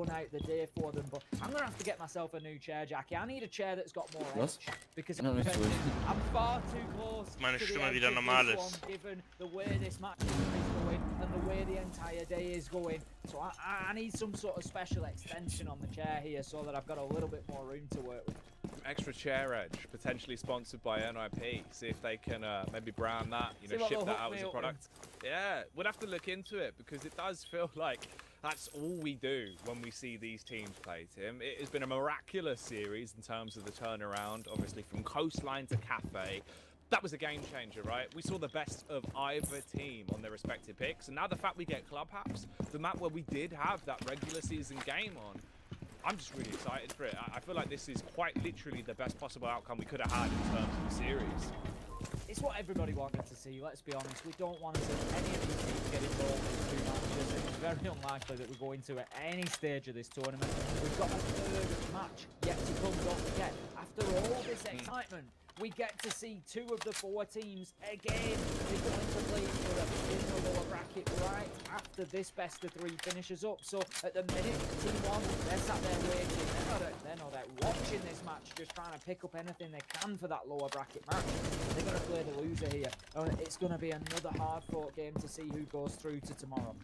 run out the day for them. But I'm going to have to get myself a new chair, Jackie. I need a chair that's got more edge. Because I'm far too close Meine to the Stimme edge wieder of normal this ist. one, given the way this match is going and the way the entire day is going. So I need some sort of special extension on the chair here so that I've got a little bit more room to work with. Extra chair edge, potentially sponsored by NIP. See if they can maybe brand that, you know, ship that out as a product. Yeah, we'll have to look into it because it does feel like that's all we do when we see these teams play, Tim. It has been a miraculous series in terms of the turnaround, obviously from Coastline to Cafe. That was a game changer, right? We saw the best of either team on their respective picks. And now the fact we get Clubhouse, the map where we did have that regular season game on, I'm just really excited for it. I feel like this is quite literally the best possible outcome we could have had in terms of the series. It's what everybody wanted to see, let's be honest. We don't want to see any of these teams get involved in 2 matches, and it's very unlikely that we're going to at any stage of this tournament. We've got a 3rd match yet to come, don't forget. After all this excitement, we get to see 2 of the 4 teams again. They're going to play each other in the lower bracket right after this best of 3 finishes up. So at the minute, Team 1, they're sat there waiting. They're not out watching this match, just trying to pick up anything they can for that lower bracket match. They're going to play the loser here. It's going to be another hard-fought game to see who goes through to tomorrow.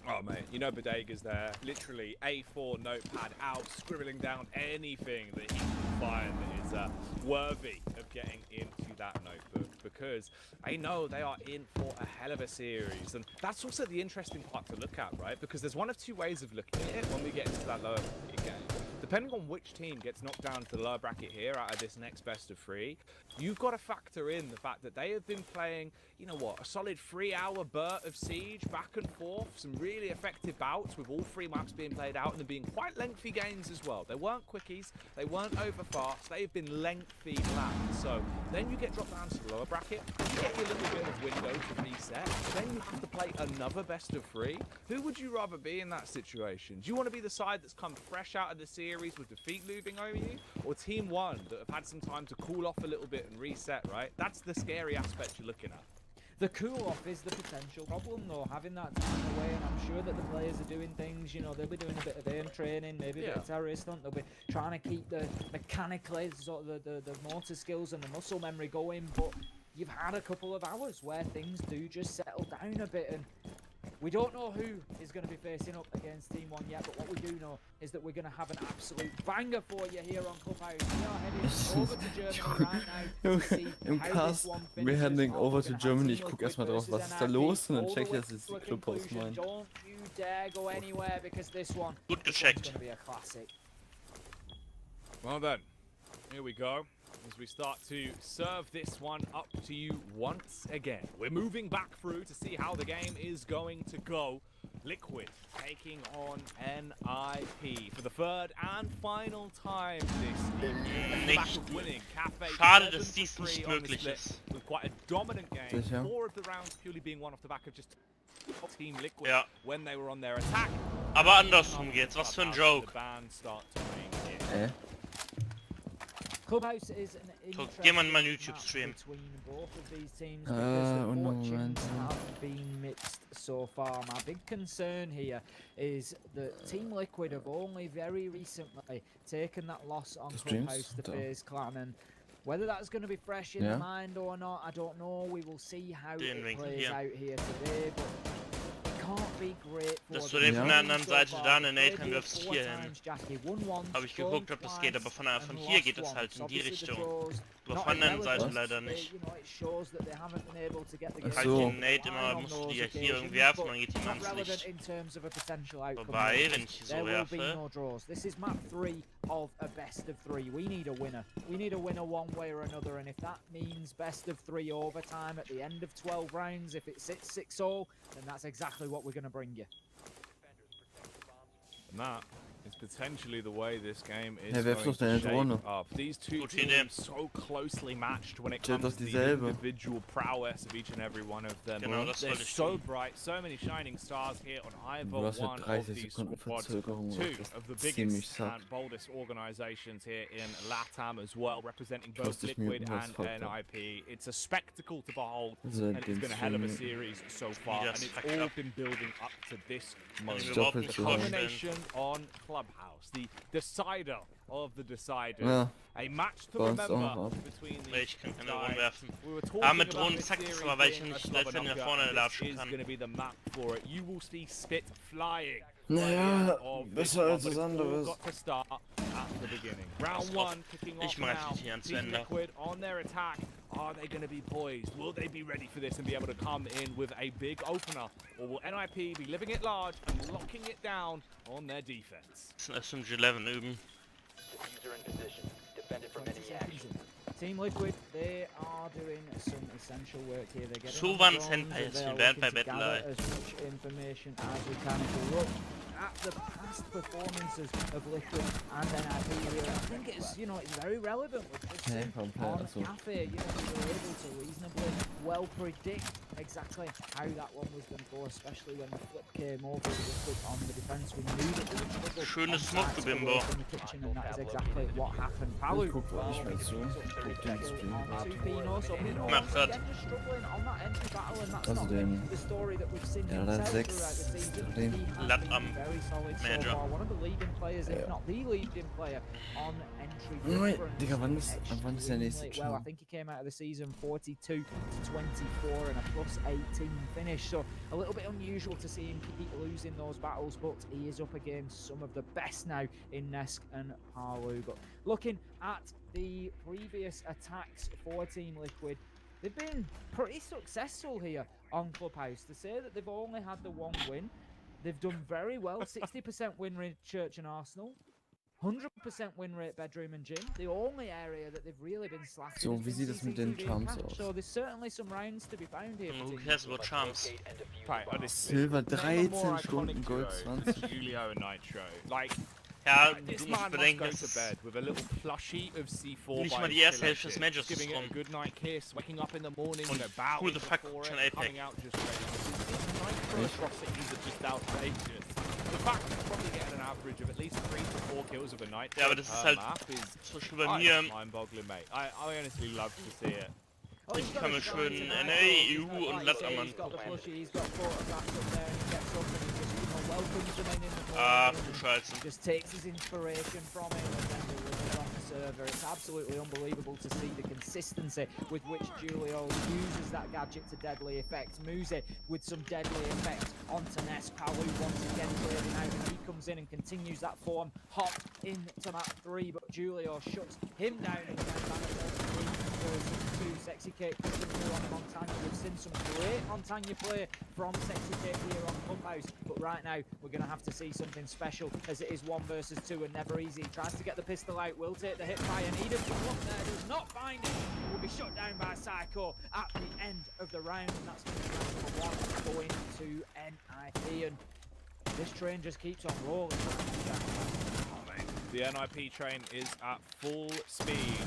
Oh, mate, you know Bodega's there, literally A4 notepad out, scribbling down anything that he can find that is worthy of getting into that notebook, because I know they are in for a hell of a series. And that's also the interesting part to look at, right? Because there's one of 2 ways of looking at it when we get into that lower bracket game. Depending on which team gets knocked down to the lower bracket here out of this next best of 3, you've got to factor in the fact that they have been playing, you know what, a solid 3-hour burst of Siege back and forth, some really effective bouts with all 3 maps being played out and them being quite lengthy games as well. They weren't quickies, they weren't over fast, they've been lengthy laps. So then you get dropped down to the lower bracket, you get your little bit of window to reset, then you have to play another best of 3. Who would you rather be in that situation? Do you want to be the side that's come fresh out of the series with defeat looming over you, or Team 1 that have had some time to cool off a little bit and reset, right? That's the scary aspect you're looking at. The cool-off is the potential problem, though, having that time away, and I'm sure that the players are doing things, you know, they'll be doing a bit of aim training, maybe a bit of terrorist hunt, they'll be trying to keep the mechanically, sort of the motor skills and the muscle memory going, but you've had a couple of hours where things do just settle down a bit, and we don't know who is going to be facing up against Team 1 yet, but what we do know is that we're going to have an absolute banger for you here on Clubhouse. We are heading over to Germany right now to see Im how Cast, this one we're finishes heading off. over We're to gonna have Germany. Ich Team guck Liquid erstmal drauf, versus was ist da NIP los? Und dann all check ich, the dass jetzt die way to a Clubhouse conclusion. meint. Don't you dare go anywhere, because this one Gut is gecheckt. going to be a classic. Well then, here we go. As we start to serve this one up to you once again. We're moving back through to see how the game is going to go. Liquid taking on NIP for the 3rd and final time this evening. Back of winning. Cafe Schade, dass dies 7-3 nicht on the möglich split ist. with quite a dominant game. Sicher. 4 of the rounds purely being won off the back of just Team Liquid Ja. when they were on their attack. Aber andersrum geht's, was für ein Joke. The band start to ring in. Clubhouse is an Geh mal in interesting meinen YouTube-Stream. match between both of these teams because the und fortunes Moment. have been mixed so far. My big concern here is that Team Liquid have only very recently taken that loss on The streams? Clubhouse to Da. FaZe Clan, and whether that's going to be fresh in the mind or not, I don't know. We will see how Den it Winkel plays hier. out here today, but it can't be great for Dass them. du den von der Ja. anderen So Seite far, da eine they've Nate played wirfst four hier hin. times, Jackie. Won once, Habe ich geguckt, ob das geht, aber von hier geht es halt in die Richtung. Aber von der anderen Seite leider nicht. Halt den Nate immer, musst du die ja hier irgendwie werfen, dann geht die ganz nicht vorbei, wenn ich die so werfe. This is map 3 of a best of 3. We need a winner. We need a winner one way or another, and if that means best of 3 overtime at the end of 12 rounds, if it sits 6-all, then that's exactly what we're going to bring you. And that is potentially the way this game is Ja, werf going doch deine to Drohne. shape up. These two Gute Idee. teams so closely matched when it Steht comes doch to the dieselbe. individual prowess of each and every one of them. Genau, das They're wollte ich so tun. bright, so many shining stars here on either Du hast one halt of 30 these Sekunden squads. Verzögerung. Two Das of the ist ziemlich biggest satt. and boldest organizations here in LATAM as well, representing both 40 Liquid Minuten als and Faktor. NIP. It's a spectacle to behold, Also and it's been a hell of a den series so far, Wieder and it's fucked all up. been building up to this moment. Ich überhaupt doppelt nicht so. vorstellen. Domination on clubhouse, the decider of the deciders. Ja, A match to bei uns auch remember noch ab. between Nee, these ich kann keine guys. Drohnen werfen. We were talking Aber mit about Drohnen this zackt es series aber, weil ich being nicht a schnell nach Slobber vorne This latschen is kann. going to be the map for it. You will see Spit flying. Naja, of this besser one, als but was it's all anderes. got to start at the beginning. Round drauf. one kicking Ich off mach now. jetzt hier ans Team Ende. Liquid on their attack. Are they going to be poised? Will they be ready for this and be able to come in with a big opener? Or will NIP be living it large and locking it down on their defense? Lass uns G11 üben. Diffuser in position. Defended from enemy action. Team Liquid, they are doing some essential work here. They're getting So on the waren drones Senpai, and es they are sind Wert bei looking to gather Battle. as much information as we can. If we look at the past performances of Liquid and NIP here, I think it's, you know, it's very relevant. We've just seen on Cafe, you know, we were able to reasonably well predict exactly how that one was going to go, especially when the flip came over to Liquid on the defense. We knew that they would struggle Schönes on sides Smoke-Gebimbo. away from the kitchen, and that is exactly what happened. Palu, Ich guck mal, ich weiß so. Guck den Stream. on to Pino, so Pino Mach once dat. again just struggling on that entry battle, and that's Also not den- been the story that we've seen Ja, him da tell 6 throughout the season. Stream. He has Lat been am very solid so Manager. far, one of the leading players, if Ja. not the leading player on entry Nein, difference. Digga, wann ist der nächste Extremely well, I Stream? think he came out of the season 42 to 24 and a plus 18 finish, so a little bit unusual to see him keep losing those battles, but he is up against some of the best now in Nesk and Palu. But looking at the previous attacks for Team Liquid, they've been pretty successful here on Clubhouse. To say that they've only had the one win, they've done very well. 60% win rate Church and Arsenal, 100% win rate Bedroom and Gym. The only area that they've really been slacking So, has wie been sieht es mit den CCTV and Charms Cash. aus? So there's certainly some rounds to be found here. for Who Team cares Liquid. about Charms? Locate and defuse Right, the bomb. honestly, Silber name a 13 more Stunden, iconic Gold duo 20. than Julio and Nitro. Like, Ja, this du man musst must bedenken, go es to ist bed with a little plushie of C4 nicht by mal die his erste pillow Hälfte des tip, Matches giving it rum. a good night kiss, waking up in the morning, Und you know, bowing who the fuck before can it, APEC? coming out just ready. These Nitro atrocities are just outrageous. The fact that he's probably getting an average of at least 3 to 4 kills of a night Ja, aber das ist halt map is zum Beispiel bei mir. mind-boggling, mate. I honestly love to see it. Oh, Ich he's got kann a mir shot schön tonight. NA, He's EU got, und like you Lat say, am he's got the plushie, he's got photographs up there, and he gets up and he just, you know, welcomes them in the Ach morning du and Scheiße. just takes his inspiration from it and then delivers on the server. It's absolutely unbelievable to see the consistency with which Julio uses that gadget to deadly effect. Muze with some deadly effect onto Ness. Palu once again clearing out, and he comes in and continues that form hop into map 3, but Julio shuts him down and two Sexy Cake pushing through on Montagna. We've seen some great Montagna play from Sexy Cake here on Clubhouse, but right now we're going to have to see something special as it is 1 versus 2 and never easy. He tries to get the pistol out, will take the hit fire, needed to look there, does not find it, will be shut down by Psycho at the end of the round, and that's going to be round number 1 going to NIP, and this train just keeps on rolling. The NIP train is at full speed.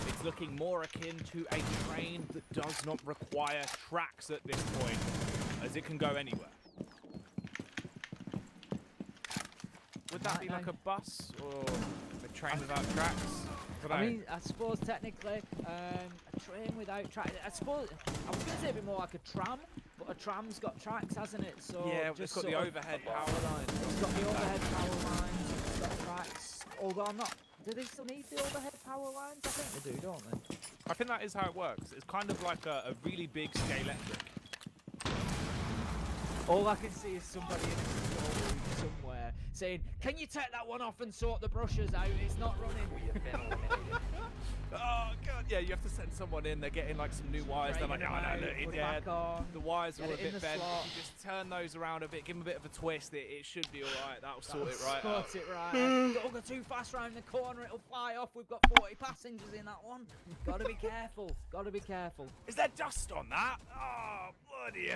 It's looking more akin to a train that does not require tracks at this point, as it can go anywhere. Would that be like a bus or a train without tracks? I mean, I suppose technically, a train without tracks. I suppose I was going to say a bit more like a tram, but a tram's got tracks, hasn't it? So Yeah, just it's got the sort of- overhead power lines. It's got the overhead power lines. It's got tracks. Although I'm not. Do they still need the overhead power lines? I think they do, don't they? I think that is how it works. It's kind of like a really big Scalextric. All I can see is somebody in a control room somewhere saying, "Can you take that one off and sort the brushes out? It's not running." Oh god, yeah, you have to send someone in. They're getting like some new wires. They're like, Straighten no, them no, out, no, put it yeah, back on, the wires are get a it in bit the bent. slot. If you just turn those around a bit, give them a bit of a twist. It should be all right. That'll sort it right out. Sort it right out. Don't go too fast round the corner, it'll fly off. We've got 40 passengers in that one. Gotta be careful. Gotta be careful. Is there dust on that? Oh, bloody hell.